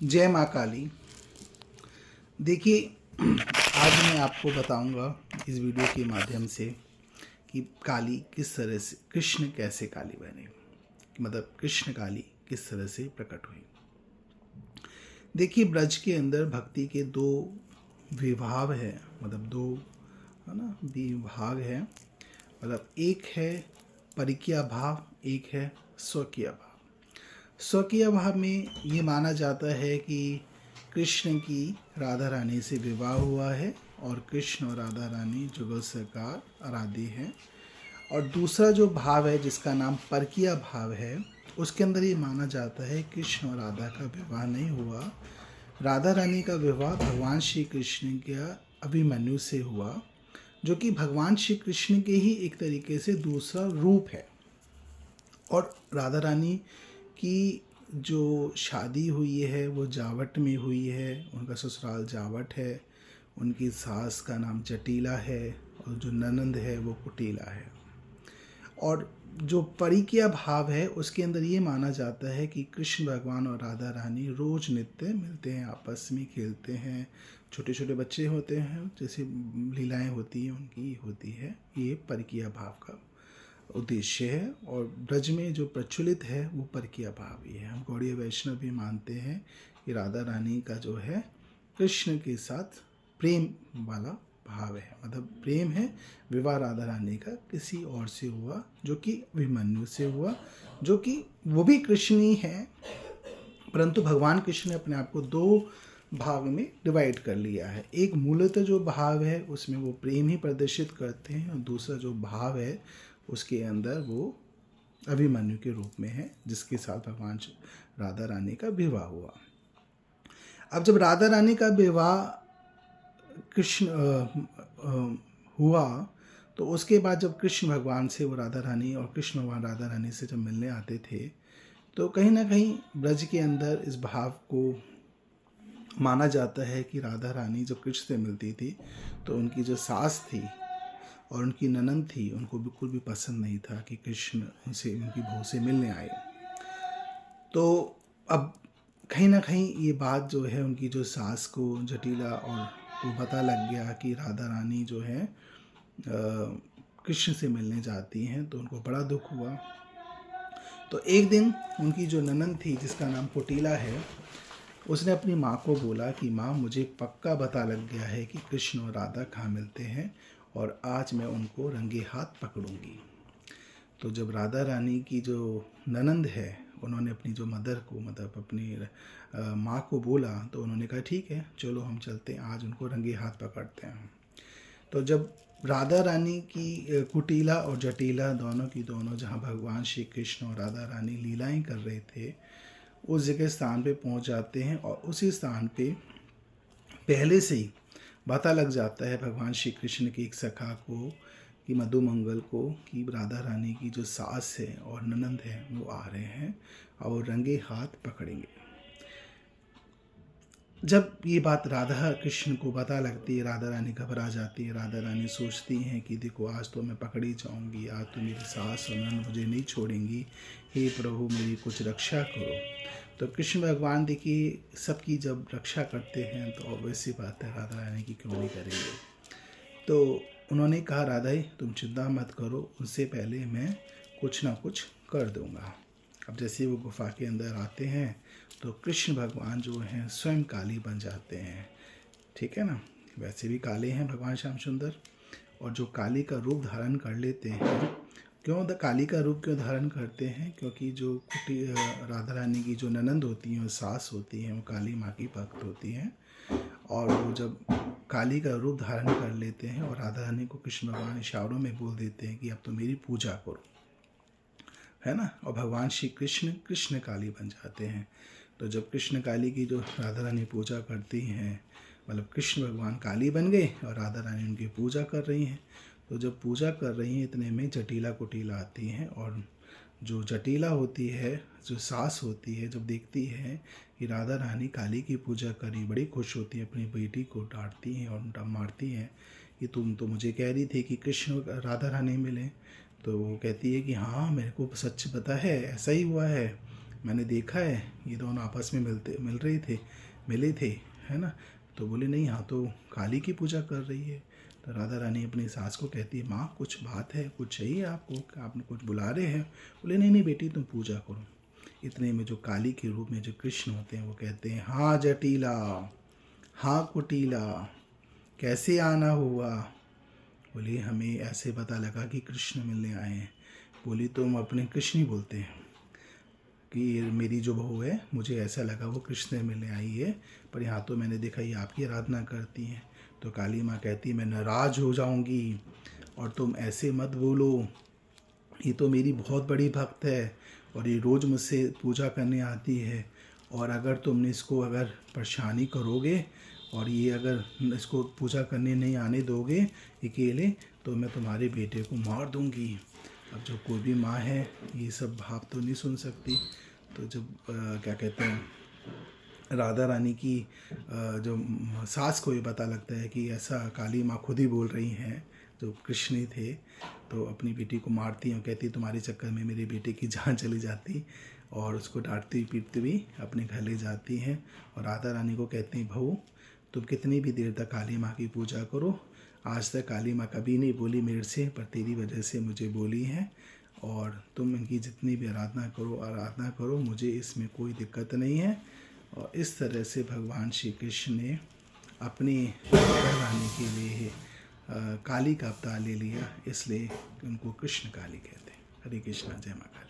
जय माँ काली। देखिए, आज मैं आपको बताऊंगा इस वीडियो के माध्यम से कि काली किस तरह से, कृष्ण कैसे काली बने, मतलब कृष्ण काली किस तरह से प्रकट हुई। देखिए, ब्रज के अंदर भक्ति के दो विभाग है, मतलब दो है ना विभाग है। मतलब एक है परिकीय भाव, एक है स्वकीय भाव। स्वकीय भाव में ये माना जाता है कि कृष्ण की राधा रानी से विवाह हुआ है और कृष्ण और राधा रानी जुगल सरकार आराध्य हैं। और दूसरा जो भाव है जिसका नाम परकीय भाव है, उसके अंदर ये माना जाता है कृष्ण और राधा का विवाह नहीं हुआ, राधा रानी का विवाह भगवान श्री कृष्ण के अभिमन्यु से हुआ, जो कि भगवान श्री कृष्ण के ही एक तरीके से दूसरा रूप है। और राधा रानी की जो शादी हुई है वो जावट में हुई है, उनका ससुराल जावट है, उनकी सास का नाम जटीला है और जो ननंद है वो कुटीला है। और जो परिकीय भाव है उसके अंदर ये माना जाता है कि कृष्ण भगवान और राधा रानी रोज नित्य मिलते हैं, आपस में खेलते हैं, छोटे छोटे बच्चे होते हैं, जैसे लीलाएं होती हैं उनकी होती है। ये परिकीय भाव का उद्देश्य है। और ब्रज में जो प्रचलित है वो परकीय भाव ही है। हम गौड़ीय वैष्णव भी मानते हैं कि राधा रानी का जो है कृष्ण के साथ प्रेम वाला भाव है, मतलब प्रेम है। विवाह राधा रानी का किसी और से हुआ, जो कि अभिमन्यु से हुआ, जो कि वो भी कृष्ण ही है, परंतु भगवान कृष्ण ने अपने आप को दो भाग में डिवाइड कर लिया है। एक मूलतः जो भाव है उसमें वो प्रेम ही प्रदर्शित करते हैं, और दूसरा जो भाव है उसके अंदर वो अभिमन्यु के रूप में है, जिसके साथ भगवान राधा रानी का विवाह हुआ। अब जब राधा रानी का विवाह कृष्ण हुआ, तो उसके बाद जब कृष्ण भगवान से वो राधा रानी और कृष्ण भगवान राधा रानी से जब मिलने आते थे, तो कहीं ना कहीं ब्रज के अंदर इस भाव को माना जाता है कि राधा रानी जब कृष्ण से मिलती थी तो उनकी जो सास थी और उनकी ननंद थी, उनको बिल्कुल भी पसंद नहीं था कि कृष्ण उनसे, उनकी बहू से मिलने आए। तो अब कहीं ना कहीं ये बात जो है उनकी जो सास को, जटीला, और को पता लग गया कि राधा रानी जो है कृष्ण से मिलने जाती हैं, तो उनको बड़ा दुख हुआ। तो एक दिन उनकी जो ननंद थी जिसका नाम कुटीला है, उसने अपनी माँ को बोला कि माँ, मुझे पक्का पता लग गया है कि कृष्ण और राधा कहाँ मिलते हैं और आज मैं उनको रंगे हाथ पकड़ूंगी। तो जब राधा रानी की जो ननंद है, उन्होंने अपनी जो मदर को, मतलब अपनी माँ को बोला, तो उन्होंने कहा ठीक है चलो हम चलते हैं, आज उनको रंगे हाथ पकड़ते हैं। तो जब राधा रानी की कुटीला और जटीला दोनों की दोनों जहाँ भगवान श्री कृष्ण और राधा रानी लीलाएं कर रहे थे, उस जगह स्थान पे पहुँच जाते हैं। और उसी स्थान पे पहले से ही पता लग जाता है भगवान श्री कृष्ण की एक सखा को, कि मधुमंगल को, कि राधा रानी की जो सास है और ननंद है वो आ रहे हैं और रंगे हाथ पकड़ेंगे। जब ये बात राधा कृष्ण को पता लगती है, राधा रानी घबरा जाती है। राधा रानी सोचती हैं कि देखो आज तो मैं पकड़ी जाऊंगी, आज तो मेरी सास और ननंद मुझे नहीं छोड़ेंगी, हे प्रभु मेरी कुछ रक्षा करो। तो कृष्ण भगवान देखिए सबकी जब रक्षा करते हैं तो वैसी बात है, राधा रानी की क्यों नहीं करेंगे। तो उन्होंने कहा राधा तुम चिंता मत करो, उससे पहले मैं कुछ ना कुछ कर दूंगा। अब जैसे वो गुफा के अंदर आते हैं तो कृष्ण भगवान जो हैं स्वयं काली बन जाते हैं, ठीक है ना। वैसे भी काले हैं भगवान श्याम सुंदर, और जो काली का रूप धारण कर लेते हैं, क्यों काली का रूप क्यों धारण करते हैं, क्योंकि जो राधा रानी की जो ननंद होती हैं, सास होती हैं, वो काली माँ की भक्त होती हैं। और वो जब काली का रूप धारण कर लेते हैं और राधा रानी को कृष्ण भगवान इशारों में बोल देते हैं कि अब तो मेरी पूजा करो, है ना। और भगवान श्री कृष्ण कृष्ण काली बन जाते हैं। तो जब कृष्ण काली की जो राधा रानी पूजा करती हैं, मतलब कृष्ण भगवान काली बन गए और राधा रानी उनकी पूजा कर रही हैं। तो जब पूजा कर रही हैं इतने में जटीला कुटीला आती हैं, और जो जटीला होती है, जो सास होती है, जब देखती है कि राधा रानी काली की पूजा करी, बड़ी खुश होती है, अपनी बेटी को डांटती हैं और मारती हैं कि तुम तो मुझे कह रही थी कि कृष्ण राधा रानी मिले। तो वो कहती है कि हाँ मेरे को सच पता है, ऐसा ही हुआ है, मैंने देखा है ये दोनों आपस में मिले थे, है ना। तो बोले नहीं, यहाँ तो काली की पूजा कर रही है। तो राधा रानी अपनी सास को कहती है, माँ कुछ बात है, कुछ चाहिए आपको, आपने कुछ बुला रहे हैं। बोले नहीं नहीं बेटी, तुम पूजा करो। इतने में जो काली के रूप में जो कृष्ण होते हैं वो कहते हैं, हाँ जटिला, हाँ कुटिला, कैसे आना हुआ। बोली हमें ऐसे पता लगा कि कृष्ण मिलने आए हैं। बोली तुम अपने कृष्ण ही बोलते हैं कि मेरी जो बहू है, मुझे ऐसा लगा वो कृष्ण मिलने आई है, पर यहाँ तो मैंने देखा ये आपकी आराधना करती हैं। तो काली माँ कहती मैं नाराज हो जाऊँगी, और तुम ऐसे मत बोलो, ये तो मेरी बहुत बड़ी भक्त है और ये रोज़ मुझसे पूजा करने आती है, और अगर तुमने इसको अगर परेशानी करोगे और ये अगर इसको पूजा करने नहीं आने दोगे अकेले, तो मैं तुम्हारे बेटे को मार दूंगी। अब जो कोई भी माँ है ये सब भाव तो नहीं सुन सकती। तो जब क्या कहते हैं, राधा रानी की जो सास को ये पता लगता है कि ऐसा काली माँ खुद ही बोल रही हैं, जो कृष्ण थे, तो अपनी बेटी को मारती हैं। कहती तुम्हारे चक्कर में मेरे बेटे की जान चली जाती, और उसको डांटती पीटती भी अपने घर ले जाती हैं। और राधा रानी को कहती हैं, बहू तुम कितनी भी देर तक काली माँ की पूजा करो, आज तक काली माँ कभी नहीं बोली मेरे से, पर तेरी वजह से मुझे बोली है, और तुम इनकी जितनी भी आराधना करो, मुझे इसमें कोई दिक्कत नहीं है। और इस तरह से भगवान श्री कृष्ण ने अपनी रानी के लिए काली का अवतार ले लिया, इसलिए उनको कृष्ण काली कहते हैं। हरे कृष्णा, जय माँ काली।